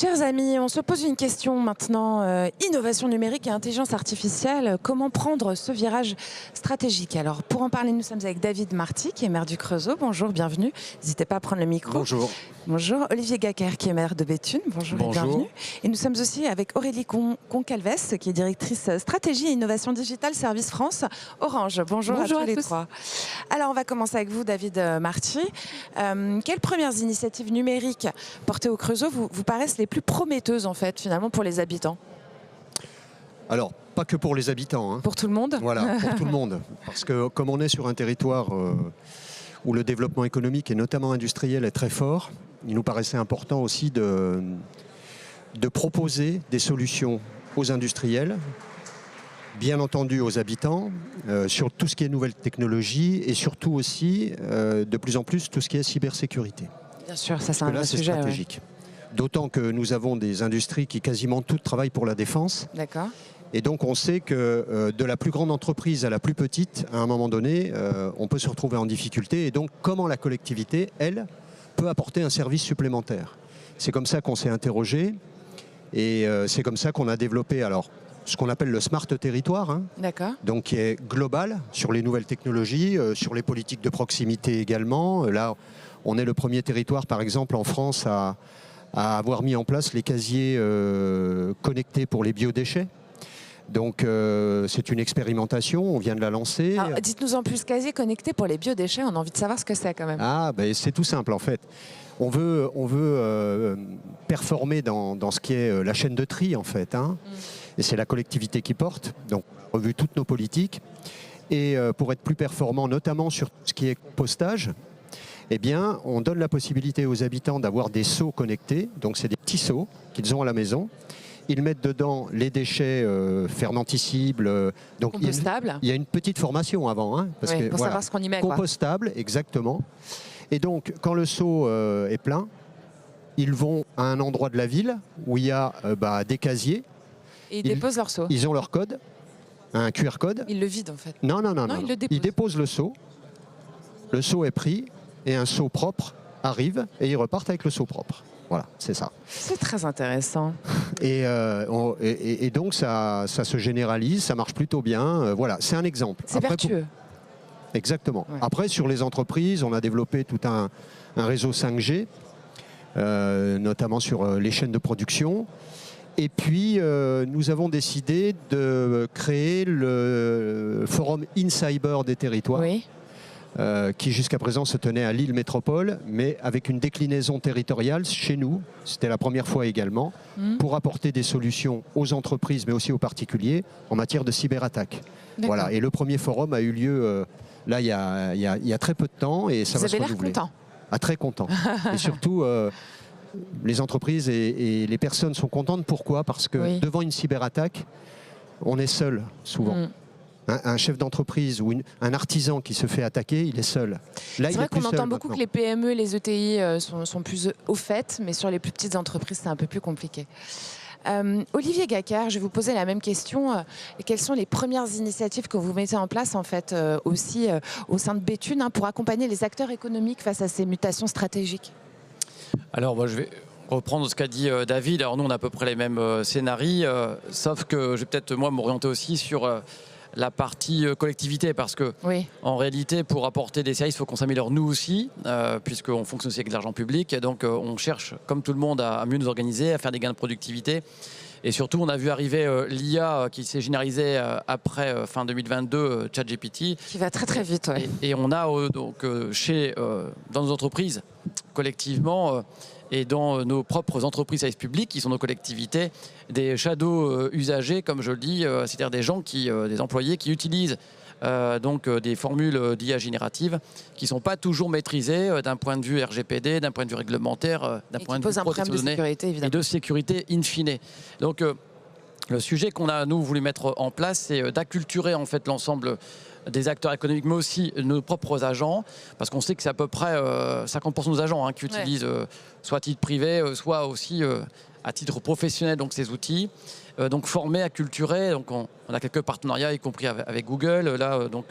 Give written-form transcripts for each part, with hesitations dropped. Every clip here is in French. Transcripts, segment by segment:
Chers amis, on se pose une question maintenant. Innovation numérique et intelligence artificielle, comment prendre ce virage stratégique? Alors, pour en parler, nous sommes avec David Marty, qui est maire du Creusot. Bonjour, bienvenue. N'hésitez pas à prendre le micro. Bonjour. Bonjour. Olivier Gacker, qui est maire de Béthune. Bonjour, Bonjour. et bienvenue. Et nous sommes aussi avec Aurélie Concalves, qui est directrice stratégie et innovation digitale Service France Orange. Bonjour à tous les trois. Alors, on va commencer avec vous, David Marty. Quelles premières initiatives numériques portées au Creusot vous paraissent les plus prometteuses, en fait, finalement, pour les habitants? Alors, pas que pour les habitants. Hein. Pour tout le monde? Voilà, pour tout le monde. Parce que comme on est sur un territoire où le développement économique et notamment industriel est très fort, il nous paraissait important aussi de proposer des solutions aux industriels, bien entendu aux habitants, sur tout ce qui est nouvelles technologies et surtout aussi, de plus en plus, tout ce qui est cybersécurité. Bien sûr, ça c'est un vrai sujet. C'est stratégique. Ouais. D'autant que nous avons des industries qui quasiment toutes travaillent pour la défense. D'accord. Et donc on sait que de la plus grande entreprise à la plus petite, à un moment donné, on peut se retrouver en difficulté. Et donc comment la collectivité, elle, peut apporter un service supplémentaire. C'est comme ça qu'on s'est interrogé et c'est comme ça qu'on a développé alors, ce qu'on appelle le Smart Territoire, hein, donc qui est global sur les nouvelles technologies, sur les politiques de proximité également. Là, on est le premier territoire, par exemple, en France à avoir mis en place les casiers connectés pour les biodéchets. Donc c'est une expérimentation, on vient de la lancer. Dites-nous en plus, casier connecté pour les biodéchets, on a envie de savoir ce que c'est quand même. Ah, ben, c'est tout simple en fait. On veut performer dans ce qui est la chaîne de tri en fait. Hein. Et c'est la collectivité qui porte, donc on a revu toutes nos politiques. Et pour être plus performant, notamment sur ce qui est compostage, eh bien, on donne la possibilité aux habitants d'avoir des seaux connectés. Donc c'est des petits seaux qu'ils ont à la maison. Ils mettent dedans les déchets fermenticibles. Donc compostables. Il y a une petite formation avant. Hein, parce que, pour savoir ce qu'on y met. Compostable, exactement. Et donc, quand le seau est plein, ils vont à un endroit de la ville où il y a des casiers. Et ils déposent leur seau. Ils ont leur code, un QR code. Ils le vident en fait. Non. Ils déposent le seau. Le seau est pris et un seau propre arrive et ils repartent avec le seau propre. Voilà, c'est ça. C'est très intéressant. Et donc, ça se généralise, ça marche plutôt bien. Voilà, c'est un exemple. C'est vertueux. Exactement. Ouais. Après, sur les entreprises, on a développé tout un réseau 5G, notamment sur les chaînes de production. Et puis, nous avons décidé de créer le forum InCyber des territoires. Oui. Qui jusqu'à présent se tenait à Lille Métropole, mais avec une déclinaison territoriale chez nous, c'était la première fois également, pour apporter des solutions aux entreprises, mais aussi aux particuliers, en matière de cyberattaque. Voilà. Et le premier forum a eu lieu, là, il y a très peu de temps, et ça va se renouveler. Vous avez l'air content. Ah, très content. Et surtout, les entreprises et les personnes sont contentes. Pourquoi? Parce que devant une cyberattaque, on est seul, souvent. Un chef d'entreprise ou un artisan qui se fait attaquer, il est seul. C'est vrai qu'on entend beaucoup que les PME, les ETI sont plus au fait, mais sur les plus petites entreprises, c'est un peu plus compliqué. Olivier Gacker, je vais vous poser la même question. Quelles sont les premières initiatives que vous mettez en place en fait, aussi au sein de Béthune pour accompagner les acteurs économiques face à ces mutations stratégiques? Alors moi je vais reprendre ce qu'a dit David. Alors nous on a à peu près les mêmes scénarios, sauf que je vais peut-être moi m'orienter aussi sur la partie collectivité, parce que en réalité, pour apporter des services, il faut qu'on s'améliore nous aussi, puisqu'on fonctionne aussi avec de l'argent public. Et donc, on cherche, comme tout le monde, à mieux nous organiser, à faire des gains de productivité. Et surtout, on a vu arriver l'IA qui s'est généralisée après fin 2022, ChatGPT. Qui va très très vite, oui. Et on a dans nos entreprises, collectivement, et dans nos propres entreprises services publics, qui sont nos collectivités, des shadow usagers, comme je le dis, c'est-à-dire des gens des employés qui utilisent des formules d'IA générative qui ne sont pas toujours maîtrisées d'un point de vue RGPD, d'un point de vue réglementaire, d'un point de vue protection de données et de sécurité in fine. Donc le sujet qu'on a, nous, voulu mettre en place, c'est d'acculturer en fait l'ensemble des acteurs économiques, mais aussi nos propres agents, parce qu'on sait que c'est à peu près 50% de nos agents qui utilisent soit à titre privé, soit aussi à titre professionnel donc ces outils. Donc former, acculturer, donc on a quelques partenariats, y compris avec Google, là où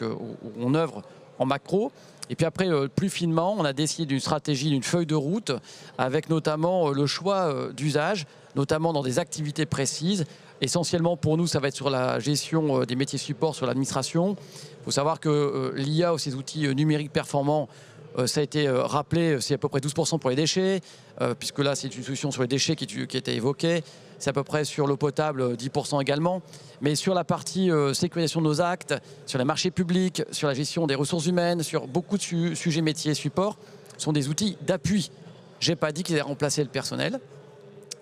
on œuvre en macro. Et puis après, plus finement, on a décidé d'une stratégie, d'une feuille de route, avec notamment le choix d'usage, notamment dans des activités précises. Essentiellement pour nous, ça va être sur la gestion des métiers support, sur l'administration. Il faut savoir que l'IA ou ces outils numériques performants, ça a été rappelé, c'est à peu près 12% pour les déchets, puisque là c'est une solution sur les déchets qui a été évoquée. C'est à peu près sur l'eau potable 10% également. Mais sur la partie sécurisation de nos actes, sur les marchés publics, sur la gestion des ressources humaines, sur beaucoup de sujets métiers support, sont des outils d'appui. Je n'ai pas dit qu'ils allaient remplacer le personnel.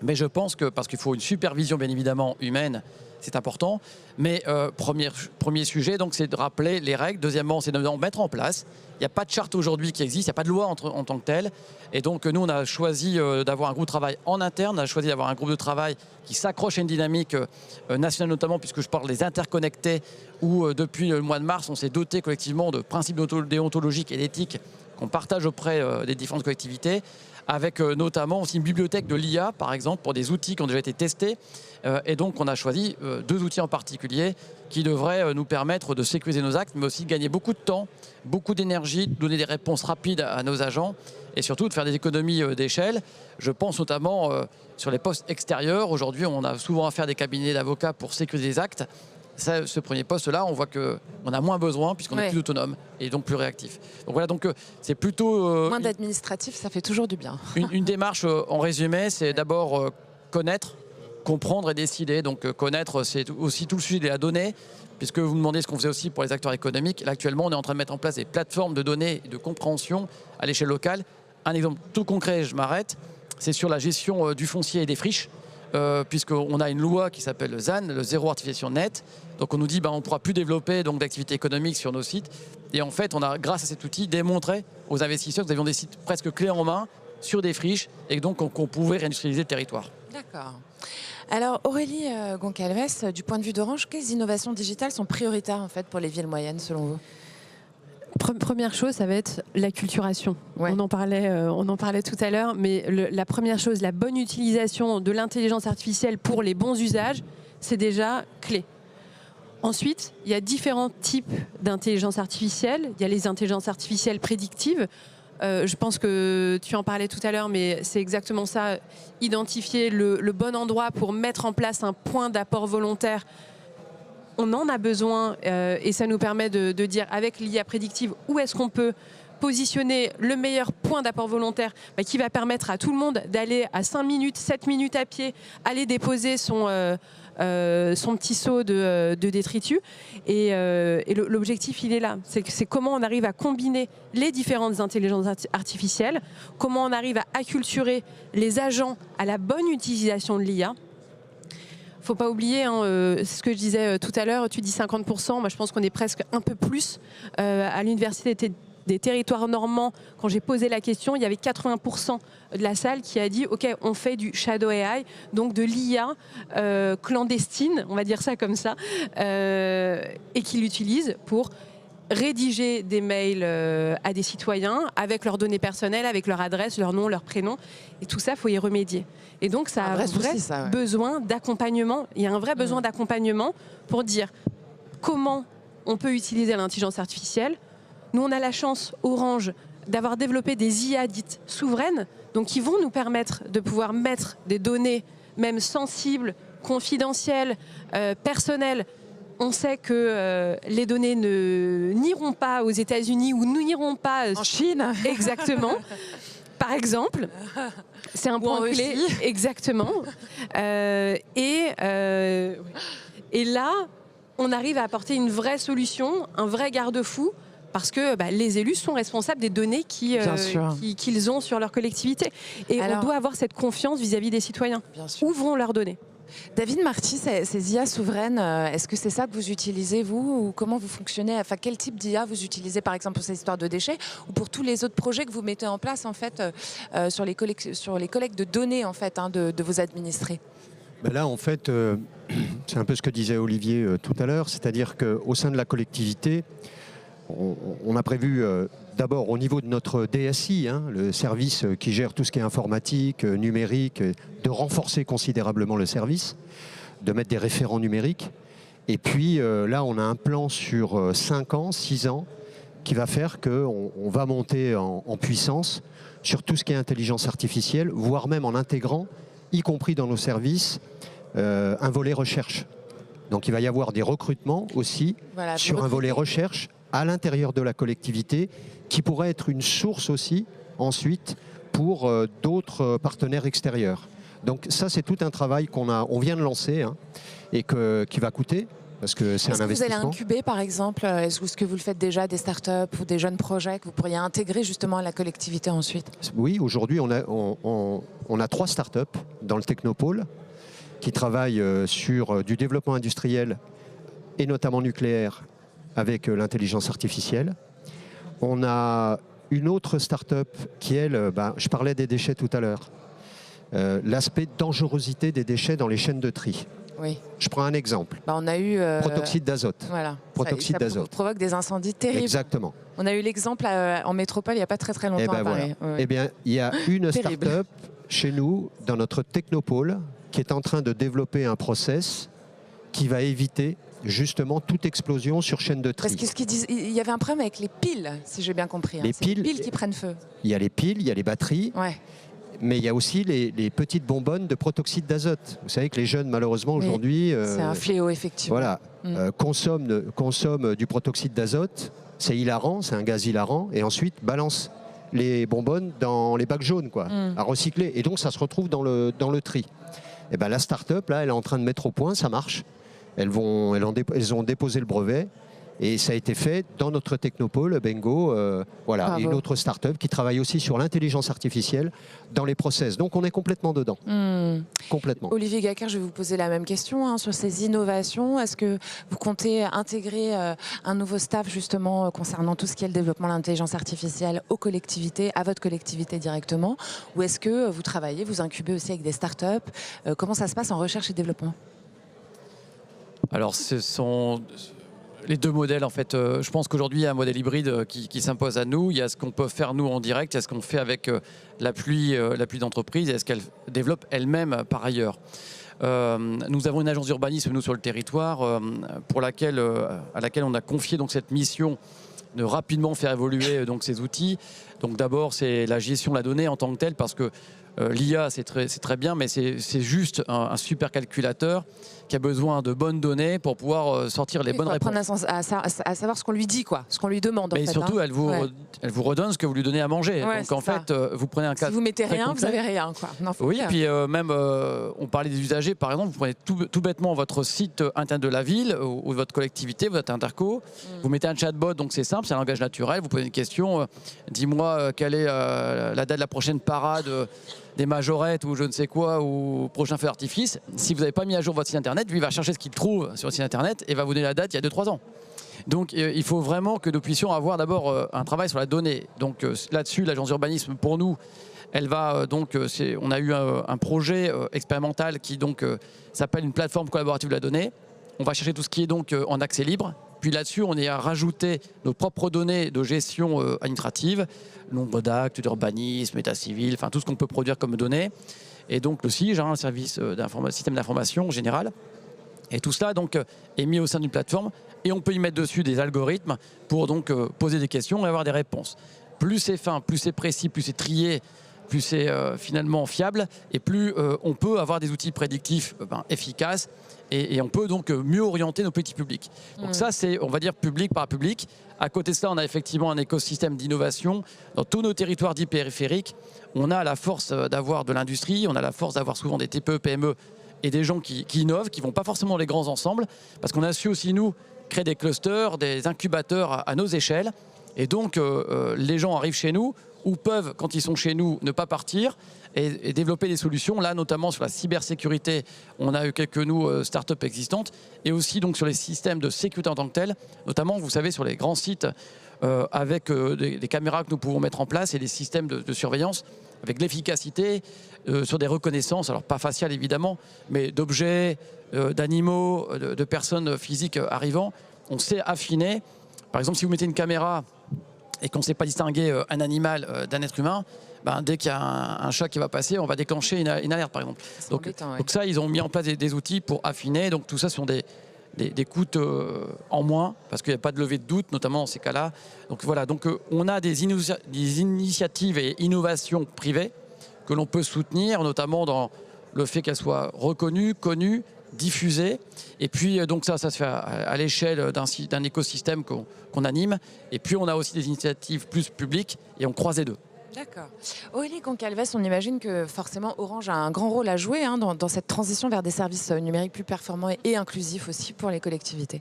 Mais je pense que, parce qu'il faut une supervision bien évidemment humaine, c'est important. Mais premier sujet, donc, c'est de rappeler les règles. Deuxièmement, c'est de mettre en place. Il n'y a pas de charte aujourd'hui qui existe, il n'y a pas de loi en tant que telle. Et donc nous, on a choisi d'avoir un groupe de travail en interne, on a choisi d'avoir un groupe de travail qui s'accroche à une dynamique nationale notamment, puisque je parle des interconnectés, où depuis le mois de mars, on s'est doté collectivement de principes déontologiques et d'éthique qu'on partage auprès des différentes collectivités, avec notamment aussi une bibliothèque de l'IA, par exemple, pour des outils qui ont déjà été testés. Et donc, on a choisi 2 outils en particulier qui devraient nous permettre de sécuriser nos actes, mais aussi de gagner beaucoup de temps, beaucoup d'énergie, de donner des réponses rapides à nos agents et surtout de faire des économies d'échelle. Je pense notamment sur les postes extérieurs. Aujourd'hui, on a souvent affaire à des cabinets d'avocats pour sécuriser les actes. Ce premier poste-là, on voit qu'on a moins besoin puisqu'on est plus autonome et donc plus réactif. Donc voilà, donc c'est plutôt... moins d'administratif, ça fait toujours du bien. Une démarche, en résumé, c'est d'abord connaître, comprendre et décider. Donc connaître, c'est aussi tout le sujet de la donnée, puisque vous me demandez ce qu'on faisait aussi pour les acteurs économiques. Là, actuellement, on est en train de mettre en place des plateformes de données et de compréhension à l'échelle locale. Un exemple tout concret, je m'arrête, c'est sur la gestion du foncier et des friches. Puisqu'on a une loi qui s'appelle le ZAN, le zéro artificialisation nette. Donc on nous dit on ne pourra plus développer d'activités économiques sur nos sites. Et en fait, on a, grâce à cet outil, démontré aux investisseurs que nous avions des sites presque clés en main sur des friches et donc qu'on pouvait réindustrialiser le territoire. D'accord. Alors Aurélie Goncalves, du point de vue d'Orange, quelles innovations digitales sont prioritaires en fait pour les villes moyennes selon vous ? Première chose, ça va être l'acculturation. Ouais. On en parlait tout à l'heure, mais la première chose, la bonne utilisation de l'intelligence artificielle pour les bons usages, c'est déjà clé. Ensuite, il y a différents types d'intelligence artificielle. Il y a les intelligences artificielles prédictives. Je pense que tu en parlais tout à l'heure, mais c'est exactement ça. Identifier le bon endroit pour mettre en place un point d'apport volontaire. On en a besoin et ça nous permet de dire avec l'IA prédictive où est-ce qu'on peut positionner le meilleur point d'apport volontaire qui va permettre à tout le monde d'aller à 5 minutes, 7 minutes à pied, aller déposer son petit seau de détritus. Et l'objectif, il est là. C'est comment on arrive à combiner les différentes intelligences artificielles, comment on arrive à acculturer les agents à la bonne utilisation de l'IA. Il ne faut pas oublier, c'est ce que je disais tout à l'heure, tu dis 50%, moi je pense qu'on est presque un peu plus. À l'Université des territoires normands, quand j'ai posé la question, il y avait 80% de la salle qui a dit « Ok, on fait du shadow AI », donc de l'IA clandestine, on va dire ça comme ça, et qui l'utilise pour rédiger des mails à des citoyens avec leurs données personnelles, avec leur adresse, leur nom, leur prénom. Et tout ça, il faut y remédier. Et donc, ça a un vrai besoin d'accompagnement. Il y a un vrai besoin d'accompagnement pour dire comment on peut utiliser l'intelligence artificielle. Nous, on a la chance, Orange, d'avoir développé des IA dites souveraines, donc qui vont nous permettre de pouvoir mettre des données, même sensibles, confidentielles, personnelles. On sait que les données n'iront pas aux États-Unis ou n'iront pas en Chine. Exactement. Par exemple, c'est un point clé. Exactement. Et là, on arrive à apporter une vraie solution, un vrai garde-fou, parce que les élus sont responsables des données qu'ils ont sur leur collectivité. Et on doit avoir cette confiance vis-à-vis des citoyens. Où vont leurs données ? David Marty, ces IA souveraines, est-ce que c'est ça que vous utilisez, vous, ou comment vous fonctionnez? Enfin, quel type d'IA vous utilisez, par exemple, pour ces histoires de déchets, ou pour tous les autres projets que vous mettez en place, en fait, sur les collectes de données, en fait, de vos administrés? Là, en fait, c'est un peu ce que disait Olivier tout à l'heure, c'est-à-dire qu'au sein de la collectivité, on a prévu d'abord au niveau de notre DSI, le service qui gère tout ce qui est informatique, numérique, de renforcer considérablement le service, de mettre des référents numériques. Et puis là, on a un plan sur 5 ans, 6 ans, qui va faire qu'on va monter en puissance sur tout ce qui est intelligence artificielle, voire même en intégrant, y compris dans nos services, un volet recherche. Donc il va y avoir des recrutements aussi sur un volet recherche à l'intérieur de la collectivité qui pourrait être une source aussi ensuite pour d'autres partenaires extérieurs. Donc ça c'est tout un travail on vient de lancer et qui va coûter. Parce que c'est un investissement. Est-ce que vous allez incuber, par exemple, est-ce que vous le faites déjà, des startups ou des jeunes projets que vous pourriez intégrer justement à la collectivité ensuite? Oui, aujourd'hui, on a 3 startups dans le Technopôle qui travaillent sur du développement industriel et notamment nucléaire avec l'intelligence artificielle. On a une autre start-up qui, elle, je parlais des déchets tout à l'heure, l'aspect dangerosité des déchets dans les chaînes de tri. Oui. Je prends un exemple. On a eu protoxyde d'azote. Voilà. Protoxyde d'azote. Ça provoque des incendies terribles. Exactement. On a eu l'exemple en métropole il n'y a pas très longtemps à Paris. Voilà. Eh bien, il y a une start-up chez nous, dans notre Technopôle, qui est en train de développer un process qui va éviter justement toute explosion sur chaîne de tri. Parce que ce qu'ils disent, il y avait un problème avec les piles, si j'ai bien compris. Les piles qui prennent feu. Il y a les piles, il y a les batteries. Ouais. Mais il y a aussi les petites bonbonnes de protoxyde d'azote. Vous savez que les jeunes, malheureusement, aujourd'hui... c'est un fléau, effectivement. Voilà, consomment du protoxyde d'azote. C'est hilarant, c'est un gaz hilarant. Et ensuite, balancent les bonbonnes dans les bacs jaunes, à recycler. Et donc, ça se retrouve dans le tri. Et la start-up, là, elle est en train de mettre au point, ça marche. Elles ont déposé le brevet. Et ça a été fait dans notre Technopôle, Bengo, et une autre start-up qui travaille aussi sur l'intelligence artificielle dans les process. Donc on est complètement dedans. Complètement. Olivier Gacquard, je vais vous poser la même question sur ces innovations. Est-ce que vous comptez intégrer un nouveau staff justement concernant tout ce qui est le développement de l'intelligence artificielle aux collectivités, à votre collectivité directement? Ou est-ce que vous travaillez, vous incubez aussi avec des start-up? Comment ça se passe en recherche et développement? Alors ce sont... les deux modèles, en fait, je pense qu'aujourd'hui, il y a un modèle hybride qui s'impose à nous. Il y a ce qu'on peut faire, nous, en direct. Il y a ce qu'on fait avec l'appui d'entreprise et ce qu'elle développe elle-même par ailleurs. Nous avons une agence d'urbanisme, nous, sur le territoire, à laquelle on a confié donc, cette mission de rapidement faire évoluer donc, ces outils. Donc d'abord, c'est la gestion de la donnée en tant que telle, parce que l'IA, c'est très bien, mais c'est juste un super calculateur qui a besoin de bonnes données pour pouvoir sortir les bonnes réponses. À savoir ce qu'on lui dit, ce qu'on lui demande. Mais surtout, elle vous redonne ce que vous lui donnez à manger. Donc en fait, vous prenez un cas. Si vous mettez rien, vous avez rien. Oui, et puis même, on parlait des usagers, par exemple, vous prenez tout bêtement votre site internet de la ville ou de votre collectivité, votre interco, vous mettez un chatbot, donc c'est simple, c'est un langage naturel, vous posez une question, dis-moi quelle est la date de la prochaine parade des majorettes ou je ne sais quoi, ou prochain feu d'artifice. Si vous n'avez pas mis à jour votre site internet, lui il va chercher ce qu'il trouve sur le site internet et va vous donner la date il y a 2-3 ans. Donc il faut vraiment que nous puissions avoir d'abord un travail sur la donnée. Donc là-dessus, l'agence d'urbanisme, pour nous, elle va on a eu un projet expérimental qui s'appelle une plateforme collaborative de la donnée. On va chercher tout ce qui est donc en accès libre. Puis là-dessus, on est à rajouter nos propres données de gestion administrative, nombre d'actes d'urbanisme, état civil, enfin tout ce qu'on peut produire comme données. Et donc le SIG, un service système d'information général. Et tout cela donc est mis au sein d'une plateforme et on peut y mettre dessus des algorithmes pour donc poser des questions et avoir des réponses. Plus c'est fin, plus c'est précis, plus c'est trié, plus c'est finalement fiable et plus on peut avoir des outils prédictifs efficaces et on peut donc mieux orienter nos petits publics. Donc ça, c'est, on va dire, public par public. À côté de ça, on a effectivement un écosystème d'innovation. Dans tous nos territoires dits périphériques, on a la force d'avoir de l'industrie, on a la force d'avoir souvent des TPE, PME et des gens qui innovent, qui ne vont pas forcément dans les grands ensembles, parce qu'on a su aussi, nous, créer des clusters, des incubateurs à nos échelles. Et donc, les gens arrivent chez nous ou peuvent, quand ils sont chez nous, ne pas partir et développer des solutions. Là, notamment sur la cybersécurité, on a eu quelques startups existantes et aussi donc sur les systèmes de sécurité en tant que tels, notamment, vous savez, sur les grands sites avec des caméras que nous pouvons mettre en place et des systèmes de surveillance avec de l'efficacité sur des reconnaissances, alors pas faciales évidemment, mais d'objets, d'animaux, de personnes physiques arrivant. On sait affiner. Par exemple, si vous mettez une caméra et qu'on ne sait pas distinguer un animal d'un être humain, dès qu'il y a un chat qui va passer, on va déclencher une alerte, par exemple. Donc ça, ils ont mis en place des outils pour affiner. Donc tout ça, ce sont des des coûts en moins, parce qu'il n'y a pas de levée de doute, notamment dans ces cas-là. Donc voilà, donc on a des initiatives et innovations privées que l'on peut soutenir, notamment dans le fait qu'elles soient reconnues, connues, diffusées. Et puis donc ça se fait à l'échelle d'un écosystème qu'on anime. Et puis on a aussi des initiatives plus publiques et on croise les deux. D'accord. Aurélie Goncalves, on imagine que forcément Orange a un grand rôle à jouer dans cette transition vers des services numériques plus performants et inclusifs aussi pour les collectivités.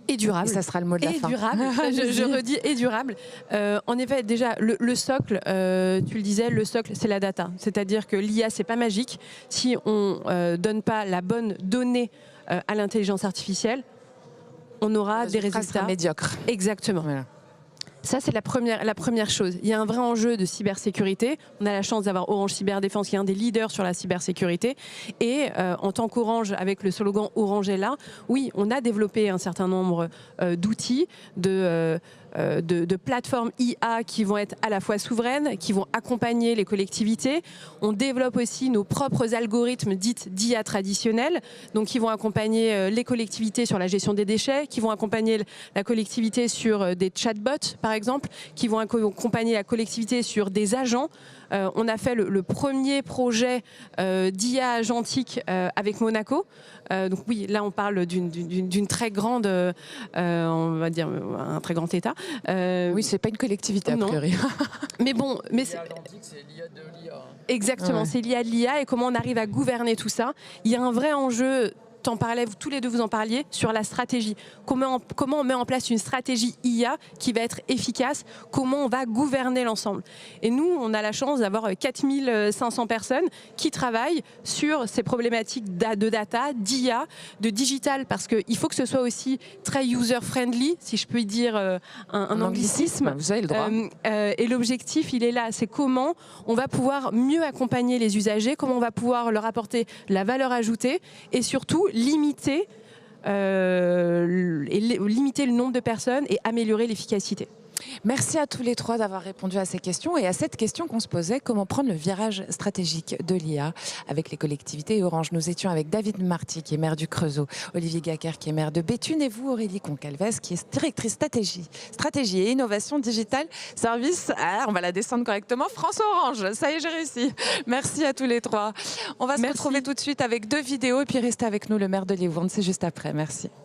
Et durable. Et ça sera le mot de la fin. Et durable, je redis, et durable. En effet, déjà, le socle, tu le disais, le socle, c'est la data. C'est-à-dire que l'IA, c'est pas magique. Si on donne pas la bonne donnée à l'intelligence artificielle, on aura des résultats médiocres. Exactement. Voilà. Ça, c'est la première chose. Il y a un vrai enjeu de cybersécurité. On a la chance d'avoir Orange Cyberdéfense, qui est un des leaders sur la cybersécurité. Et en tant qu'Orange, avec le slogan « Orange est là », oui, on a développé un certain nombre d'outils, de plateformes IA qui vont être à la fois souveraines, qui vont accompagner les collectivités. On développe aussi nos propres algorithmes dits d'IA traditionnels, donc qui vont accompagner les collectivités sur la gestion des déchets, qui vont accompagner la collectivité sur des chatbots, par exemple, qui vont accompagner la collectivité sur des agents. On a fait le premier projet d'IA agentique avec Monaco. Donc oui, là on parle d'une très grande, on va dire un très grand État. Oui, c'est pas une collectivité a priori. Mais bon, l'IA agentique, c'est l'IA de l'IA. Exactement, ouais. C'est l'IA de l'IA et comment on arrive à gouverner tout ça. Il y a un vrai enjeu. T'en parlais, tous les deux vous en parliez, sur la stratégie. Comment on met en place une stratégie IA qui va être efficace, comment on va gouverner l'ensemble. Et nous, on a la chance d'avoir 4500 personnes qui travaillent sur ces problématiques de data, d'IA, de digital, parce qu'il faut que ce soit aussi très user-friendly, si je puis dire un anglicisme. Vous avez le droit. Et l'objectif, il est là, c'est comment on va pouvoir mieux accompagner les usagers, comment on va pouvoir leur apporter la valeur ajoutée et surtout limiter le nombre de personnes et améliorer l'efficacité. Merci à tous les trois d'avoir répondu à ces questions et à cette question qu'on se posait, comment prendre le virage stratégique de l'IA avec les collectivités et Orange. Nous étions avec David Marty, qui est maire du Creusot, Olivier Gacquer, qui est maire de Béthune, et vous, Aurélie Goncalves, qui est directrice stratégie et innovation digitale, service, on va la descendre correctement, France Orange. Ça y est, j'ai réussi. Merci à tous les trois. On va se retrouver tout de suite avec 2 vidéos et puis restez avec nous, le maire de Livourne, c'est juste après. Merci.